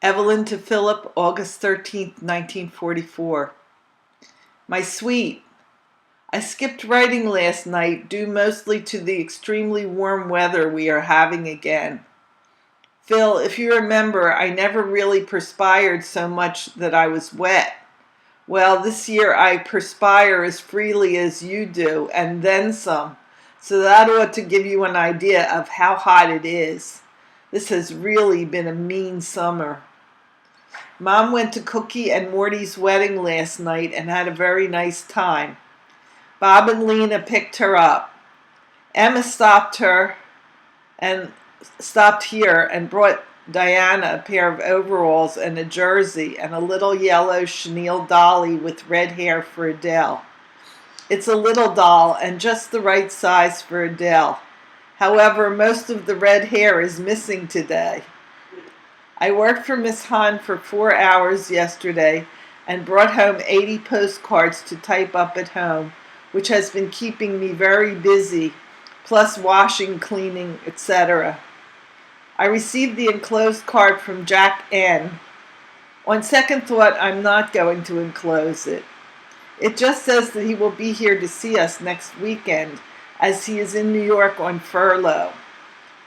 Evelyn to Philip, August 13th, 1944. My sweet, I skipped writing last night due mostly to the extremely warm weather we are having again. Phil, if you remember, I never really perspired so much that I was wet. Well, this year I perspire as freely as you do, and then some. So that ought to give you an idea of how hot it is. This has really been a mean summer. Mom went to Cookie and Morty's wedding last night and had a very nice time. Bob and Lena picked her up. Emma stopped here and brought Diana a pair of overalls and a jersey and a little yellow chenille dolly with red hair for Adele. It's a little doll and just the right size for Adele. However, most of the red hair is missing today. I worked for Miss Hahn for 4 hours yesterday and brought home 80 postcards to type up at home, which has been keeping me very busy, plus washing, cleaning, etc. I received the enclosed card from Jack N. On second thought, I'm not going to enclose it. It just says that he will be here to see us next weekend, as he is in New York on furlough.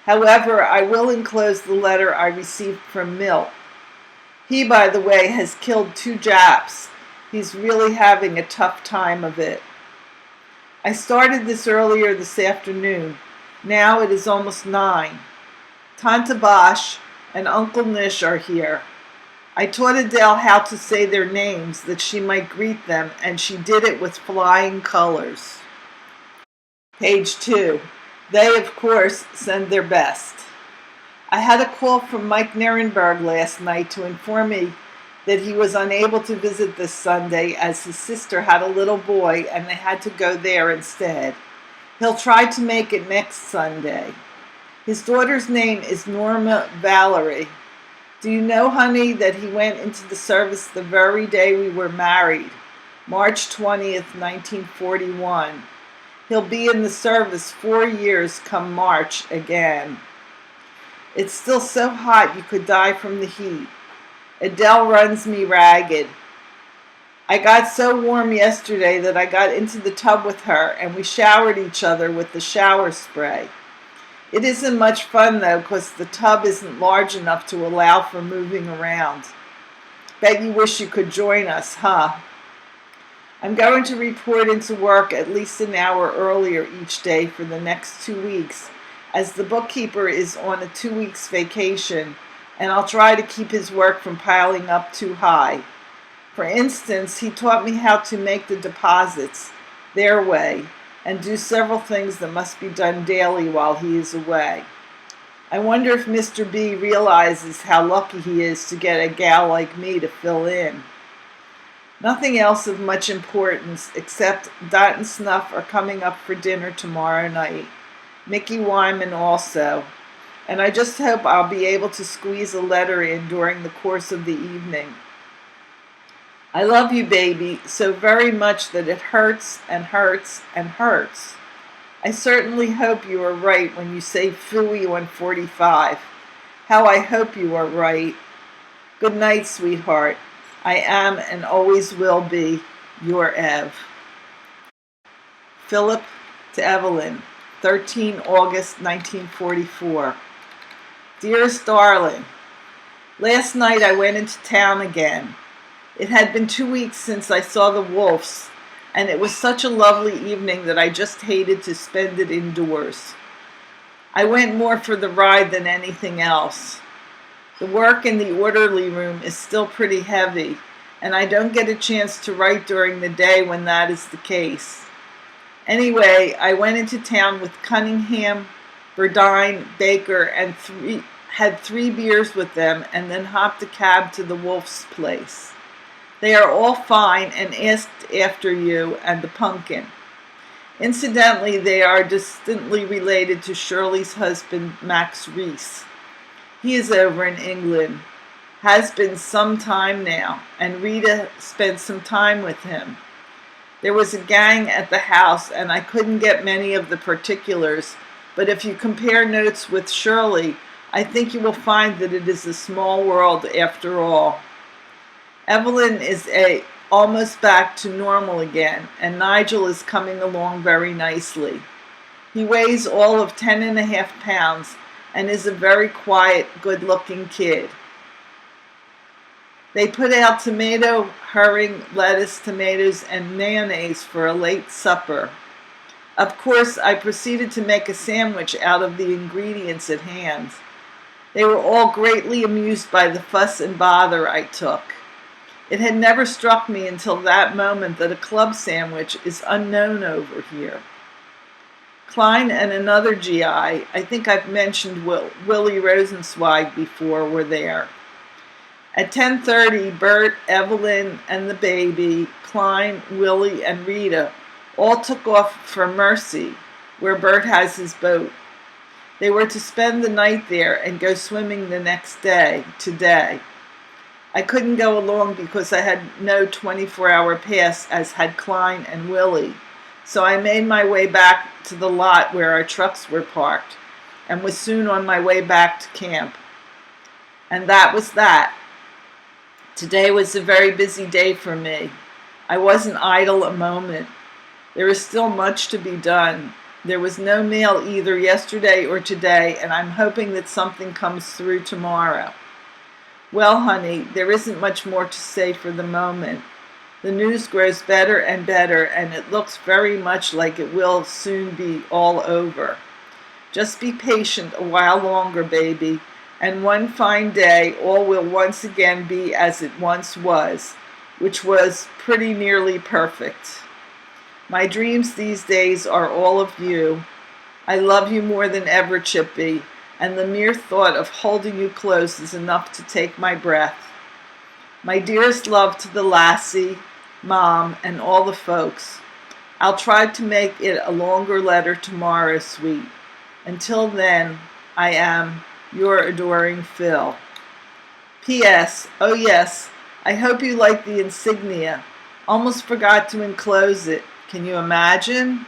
However, I will enclose the letter I received from Milt. He, by the way, has killed 2 Japs. He's really having a tough time of it. I started this earlier this afternoon. Now it is almost 9. Tante Bosch and Uncle Nish are here. I taught Adele how to say their names that she might greet them, and she did it with flying colors. Page 2. They, of course, send their best. I had a call from Mike Nirenberg last night to inform me that he was unable to visit this Sunday as his sister had a little boy and they had to go there instead. He'll try to make it next Sunday. His daughter's name is Norma Valerie. Do you know, honey, that he went into the service the very day we were married, March 20th, 1941. He'll be in the service 4 years come March again. It's still so hot you could die from the heat. Adele runs me ragged. I got so warm yesterday that I got into the tub with her and we showered each other with the shower spray. It isn't much fun though because the tub isn't large enough to allow for moving around. Bet you wish you could join us, huh? I'm going to report into work at least an hour earlier each day for the next 2 weeks, as the bookkeeper is on a 2 weeks vacation, and I'll try to keep his work from piling up too high. For instance, he taught me how to make the deposits their way and do several things that must be done daily while he is away. I wonder if Mr. B realizes how lucky he is to get a gal like me to fill in. Nothing else of much importance except Dot and Snuff are coming up for dinner tomorrow night. Mickey Wyman also. And I just hope I'll be able to squeeze a letter in during the course of the evening. I love you, baby, so very much that it hurts and hurts and hurts. I certainly hope you are right when you say phooey on 45. How I hope you are right. Good night, sweetheart. I am and always will be your Ev. Philip to Evelyn, 13 August 1944. Dearest darling, last night I went into town again. It had been 2 weeks since I saw the Wolfs, and it was such a lovely evening that I just hated to spend it indoors. I went more for the ride than anything else. The work in the orderly room is still pretty heavy, and I don't get a chance to write during the day when that is the case. Anyway, I went into town with Cunningham, Burdine, Baker, and had 3 beers with them, and then hopped a cab to the Wolf's place. They are all fine and asked after you and the pumpkin. Incidentally, they are distantly related to Shirley's husband, Max Reese. He is over in England, has been some time now, and Rita spent some time with him. There was a gang at the house, and I couldn't get many of the particulars, but if you compare notes with Shirley, I think you will find that it is a small world after all. Evelyn is almost back to normal again, and Nigel is coming along very nicely. He weighs all of 10.5 pounds and is a very quiet, good-looking kid. They put out tomato, herring, lettuce, tomatoes, and mayonnaise for a late supper. Of course, I proceeded to make a sandwich out of the ingredients at hand. They were all greatly amused by the fuss and bother I took. It had never struck me until that moment that a club sandwich is unknown over here. Klein and another GI, I think I've mentioned Willie Rosenzweig before, were there. At 10:30, Bert, Evelyn, and the baby, Klein, Willie, and Rita all took off for Mercy, where Bert has his boat. They were to spend the night there and go swimming the next day, today. I couldn't go along because I had no 24-hour pass, as had Klein and Willie, so I made my way back to the lot where our trucks were parked and was soon on my way back to camp. And that was that. Today was a very busy day for me. I wasn't idle a moment. There is still much to be done. There was no mail either yesterday or today, and I'm hoping that something comes through tomorrow. Well, honey, there isn't much more to say for the moment. The news grows better and better, and it looks very much like it will soon be all over. Just be patient a while longer, baby, and one fine day all will once again be as it once was, which was pretty nearly perfect. My dreams these days are all of you. I love you more than ever, Chippy, and the mere thought of holding you close is enough to take my breath. My dearest love to the lassie, Mom, and all the folks. I'll try to make it a longer letter tomorrow, sweet. Until then, I am your adoring Phil. P.S. Oh yes, I hope you like the insignia. Almost forgot to enclose it. Can you imagine?